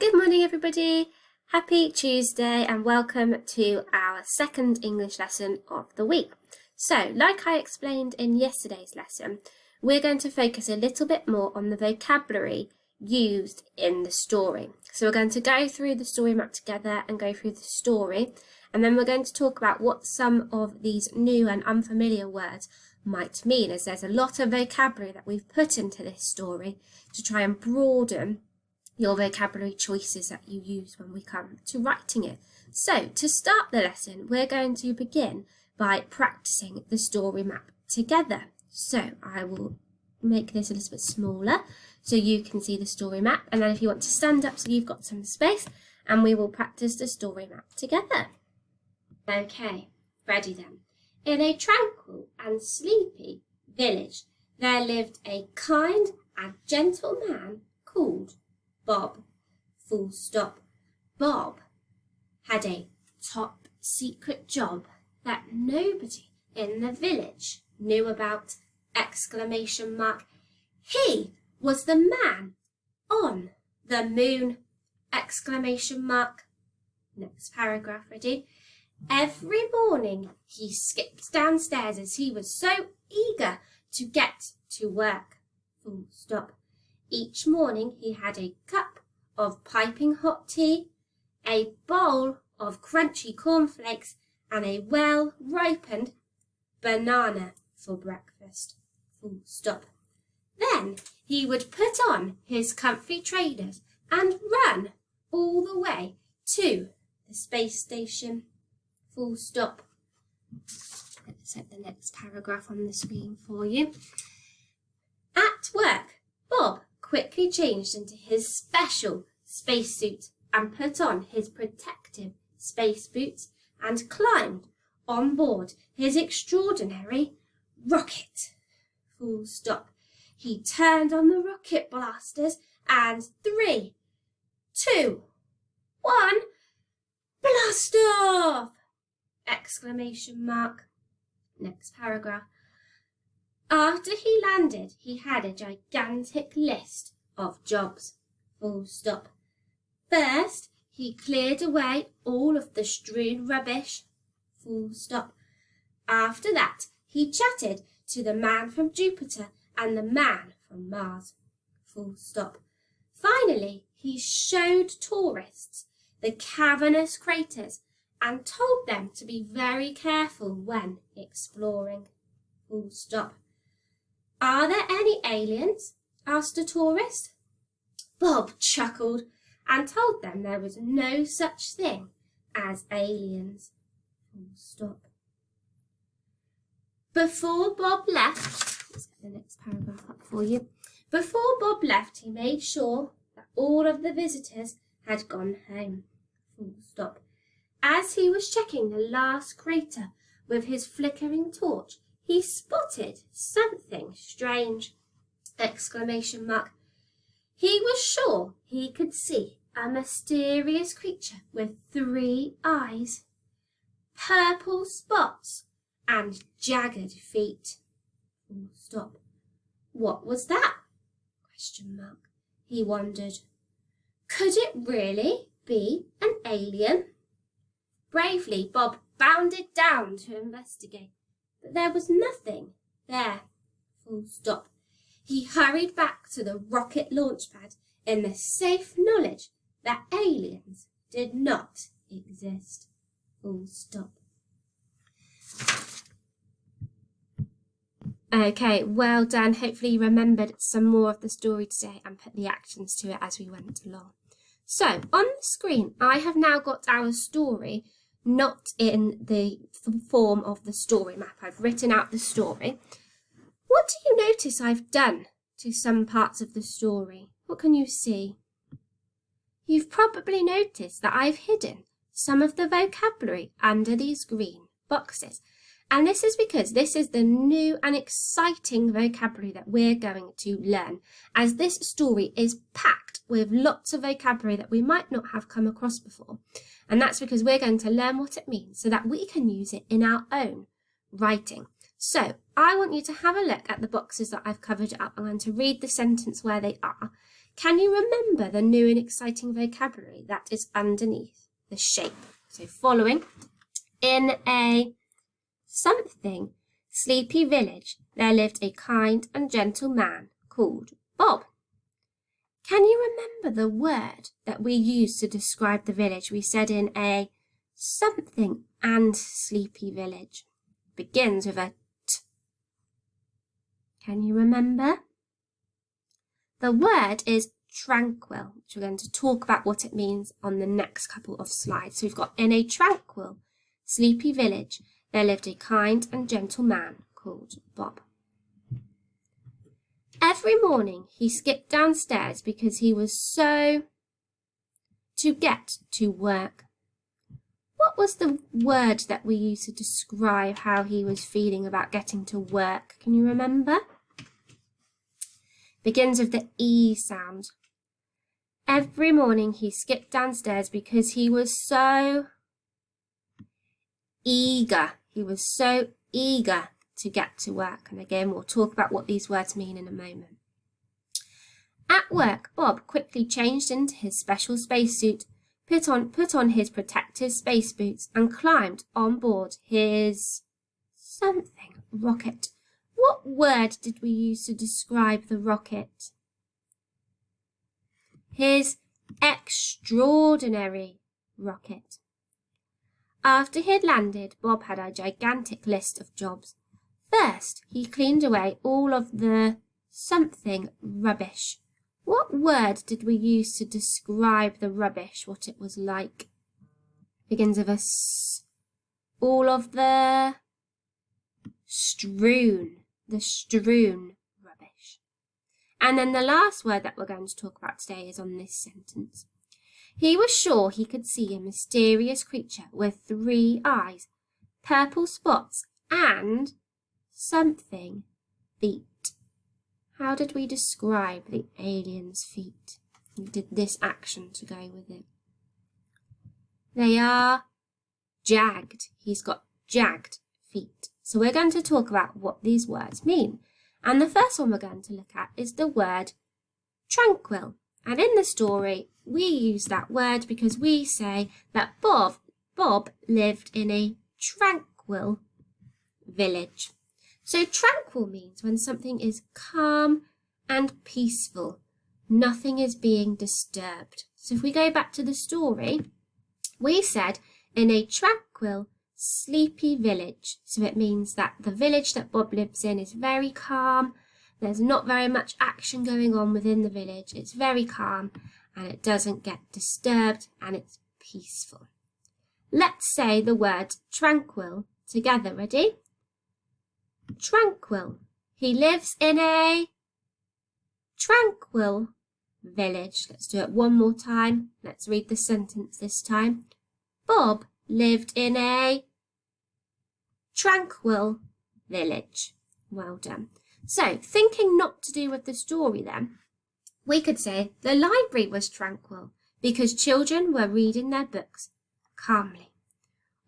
Good morning, everybody. Happy Tuesday and welcome to our second English lesson of the week. So, like I explained in yesterday's lesson, we're going to focus a little bit more on the vocabulary used in the story. So we're going to go through the story map together and go through the story, and then we're going to talk about what some of these new and unfamiliar words might mean, as there's a lot of vocabulary that we've put into this story to try and broaden your vocabulary choices that you use when we come to writing it. So to start the lesson, we're going to begin by practicing the story map together. So I will make this a little bit smaller so you can see the story map, and then if you want to stand up so you've got some space, and we will practice the story map together. Okay, ready then. In a tranquil and sleepy village, there lived a kind and gentle man called Bob. Full stop. Bob had a top secret job that nobody in the village knew about! Exclamation mark. He was the man on the moon! Exclamation mark. Next paragraph, ready? Every morning he skipped downstairs as he was so eager to get to work. Full stop. Each morning he had a cup of piping hot tea, a bowl of crunchy cornflakes, and a well-ripened banana for breakfast. Full stop. Then he would put on his comfy trainers and run all the way to the space station. Full stop. Let's set the next paragraph on the screen for you. At work, Bob quickly changed into his special spacesuit and put on his protective space boots and climbed on board his extraordinary rocket. Full stop. He turned on the rocket blasters and 3, 2, 1, blast off! Exclamation mark. Next paragraph. After he landed, he had a gigantic list of jobs. Full stop. First, he cleared away all of the strewn rubbish. Full stop. After that, he chatted to the man from Jupiter and the man from Mars. Full stop. Finally, he showed tourists the cavernous craters and told them to be very careful when exploring. Full stop. Are there any aliens? Asked a tourist. Bob chuckled and told them there was no such thing as aliens. Full stop. Before Bob left, let's get the next paragraph up for you. Before Bob left, he made sure that all of the visitors had gone home. Full stop. As he was checking the last crater with his flickering torch, he spotted something strange! Exclamation mark. He was sure he could see a mysterious creature with 3 eyes, purple spots, and jagged feet. Full stop. What was that? Question mark. He wondered. Could it really be an alien? Bravely, Bob bounded down to investigate, but there was nothing there. Full stop. He hurried back to the rocket launch pad in the safe knowledge that aliens did not exist. Full stop. Okay, well done. Hopefully you remembered some more of the story today and put the actions to it as we went along. So, on the screen, I have now got our story not in the form of the story map. I've written out the story. What do you notice I've done to some parts of the story? What can you see? You've probably noticed that I've hidden some of the vocabulary under these green boxes. And this is because this is the new and exciting vocabulary that we're going to learn, as this story is packed with lots of vocabulary that we might not have come across before. And that's because we're going to learn what it means so that we can use it in our own writing. So I want you to have a look at the boxes that I've covered up. I'm going to read the sentence where they are. Can you remember the new and exciting vocabulary that is underneath the shape? So following, in a something sleepy village, there lived a kind and gentle man called Bob. Can you remember the word that we used to describe the village? We said in a something and sleepy village. Begins with a T. Can you remember? The word is tranquil, which we're going to talk about what it means on the next couple of slides. So we've got in a tranquil, sleepy village, there lived a kind and gentle man called Bob. Every morning he skipped downstairs because he was so to get to work. What was the word that we used to describe how he was feeling about getting to work? Can you remember? Begins with the E sound. Every morning he skipped downstairs because he was so eager. He was so eager to get to work. And again, we'll talk about what these words mean in a moment. At work, Bob quickly changed into his special spacesuit, put on his protective space boots and climbed on board his something rocket. What word did we use to describe the rocket? His extraordinary rocket. After he had landed, Bob had a gigantic list of jobs. First, he cleaned away all of the something rubbish. What word did we use to describe the rubbish, what it was like? Begins with a S. All of the strewn rubbish. And then the last word that we're going to talk about today is on this sentence. He was sure he could see a mysterious creature with 3 eyes, purple spots, and something feet. How did we describe the alien's feet? We did this action to go with it. They are jagged. He's got jagged feet. So we're going to talk about what these words mean. And the first one we're going to look at is the word tranquil. And in the story, we use that word because we say that Bob lived in a tranquil village. So tranquil means when something is calm and peaceful. Nothing is being disturbed. So if we go back to the story, we said in a tranquil, sleepy village. So it means that the village that Bob lives in is very calm. There's not very much action going on within the village. It's very calm and it doesn't get disturbed and it's peaceful. Let's say the word tranquil together. Ready? Tranquil. He lives in a tranquil village. Let's do it one more time. Let's read the sentence this time. Bob lived in a tranquil village. Well done. So, thinking not to do with the story then, we could say the library was tranquil because children were reading their books calmly.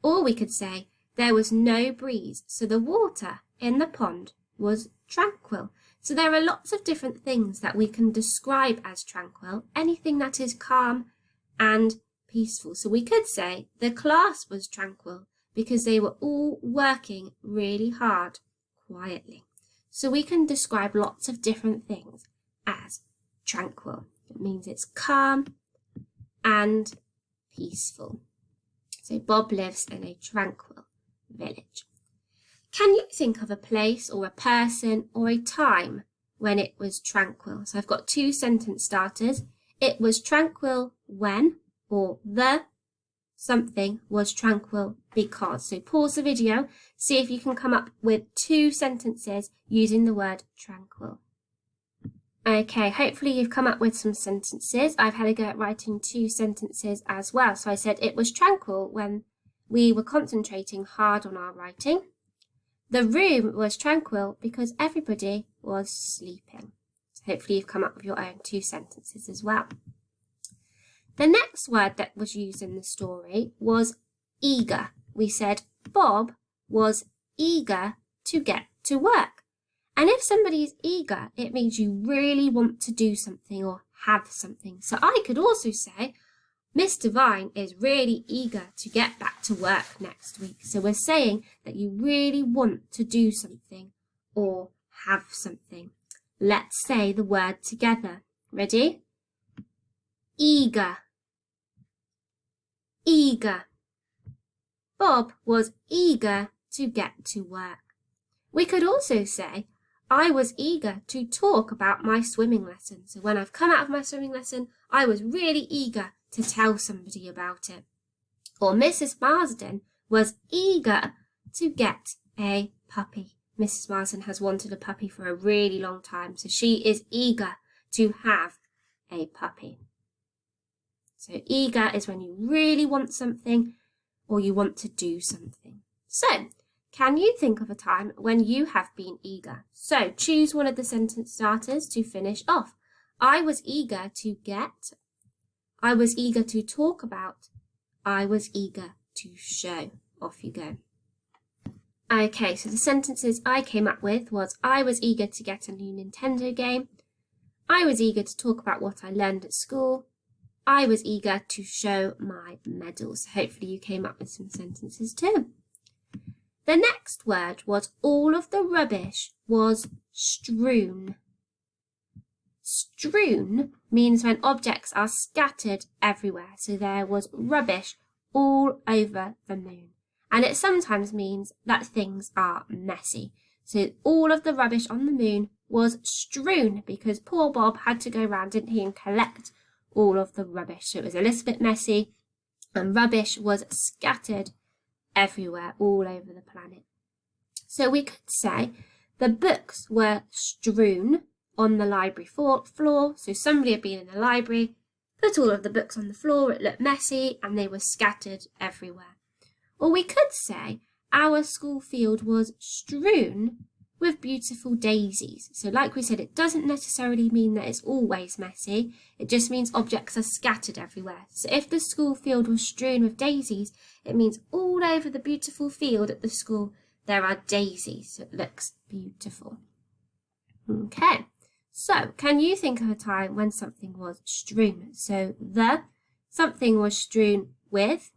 Or we could say there was no breeze, so the water in the pond was tranquil. So there are lots of different things that we can describe as tranquil, anything that is calm and peaceful. So we could say the class was tranquil because they were all working really hard quietly. So we can describe lots of different things as tranquil. It means it's calm and peaceful. So Bob lives in a tranquil village. Can you think of a place or a person or a time when it was tranquil? So I've got 2 sentence starters. It was tranquil when, or the something was tranquil because. So pause the video, see if you can come up with 2 sentences using the word tranquil. Okay, hopefully you've come up with some sentences. I've had a go at writing 2 sentences as well. So I said it was tranquil when we were concentrating hard on our writing. The room was tranquil because everybody was sleeping. So hopefully you've come up with your own 2 sentences as well. The next word that was used in the story was eager. We said Bob was eager to get to work. And if somebody is eager, it means you really want to do something or have something. So I could also say, Mr. Vine is really eager to get back to work next week. So we're saying that you really want to do something or have something. Let's say the word together. Ready? Eager. Eager. Bob was eager to get to work. We could also say, I was eager to talk about my swimming lesson. So when I've come out of my swimming lesson, I was really eager to tell somebody about it. Or Mrs. Marsden was eager to get a puppy. Mrs. Marsden has wanted a puppy for a really long time, so she is eager to have a puppy. So eager is when you really want something or you want to do something. So, can you think of a time when you have been eager? So, choose one of the sentence starters to finish off. I was eager to get. I was eager to talk about. I was eager to show. Off you go. Okay, so the sentences I came up with was I was eager to get a new Nintendo game. I was eager to talk about what I learned at school. I was eager to show my medals. Hopefully you came up with some sentences too. The next word was all of the rubbish was strewn. Strewn means when objects are scattered everywhere. So there was rubbish all over the moon. And it sometimes means that things are messy. So all of the rubbish on the moon was strewn because poor Bob had to go around, didn't he, and collect all of the rubbish. So it was a little bit messy and rubbish was scattered everywhere all over the planet. So we could say the books were strewn on the library floor. So somebody had been in the library, put all of the books on the floor, it looked messy and they were scattered everywhere. Or we could say our school field was strewn with beautiful daisies. So like we said, it doesn't necessarily mean that it's always messy. It just means objects are scattered everywhere. So if the school field was strewn with daisies, it means all over the beautiful field at the school there are daisies. So it looks beautiful. Okay, so can you think of a time when something was strewn? So something was strewn with,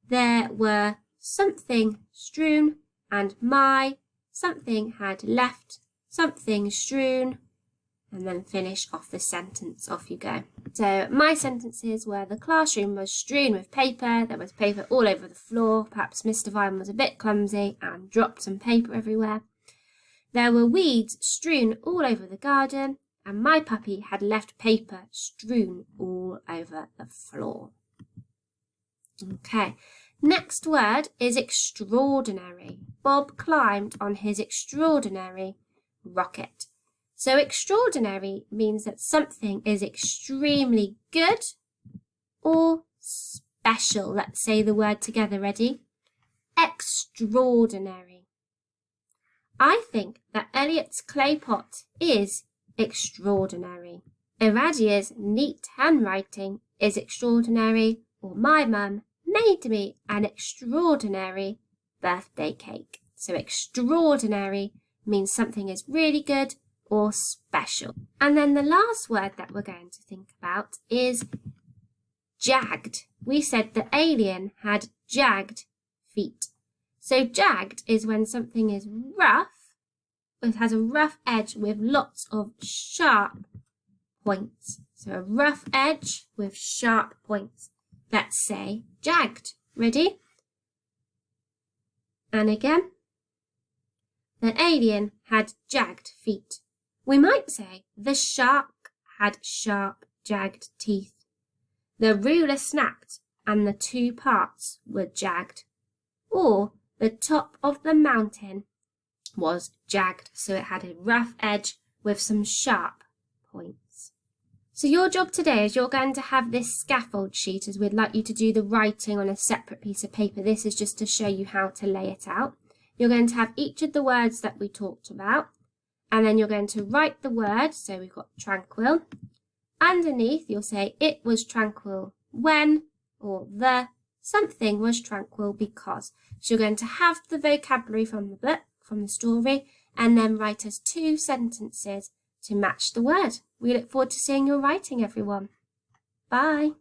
there were something strewn, and something had left something strewn, and then finish off the sentence. Off you go. So my sentences were the classroom was strewn with paper. There was paper all over the floor. Perhaps Mr. Vine was a bit clumsy and dropped some paper everywhere. There were weeds strewn all over the garden, and my puppy had left paper strewn all over the floor. Okay, next word is extraordinary. Bob climbed on his extraordinary rocket. So extraordinary means that something is extremely good or special. Let's say the word together. Ready? Extraordinary. I think that Elliot's clay pot is extraordinary. Iradia's neat handwriting is extraordinary, or my mum made me an extraordinary birthday cake. So extraordinary means something is really good or special. And then the last word that we're going to think about is jagged. We said the alien had jagged feet. So jagged is when something is rough, it has a rough edge with lots of sharp points. So a rough edge with sharp points. Let's say jagged. Ready? And again. The alien had jagged feet. We might say the shark had sharp, jagged teeth. The ruler snapped and the two parts were jagged. Or the top of the mountain was jagged, so it had a rough edge with some sharp points. So your job today is you're going to have this scaffold sheet, as we'd like you to do the writing on a separate piece of paper. This is just to show you how to lay it out. You're going to have each of the words that we talked about, and then you're going to write the word. So we've got tranquil. Underneath you'll say it was tranquil when, or the something was tranquil because. So you're going to have the vocabulary from the book, from the story, and then write us 2 sentences to match the word. We look forward to seeing your writing, everyone. Bye.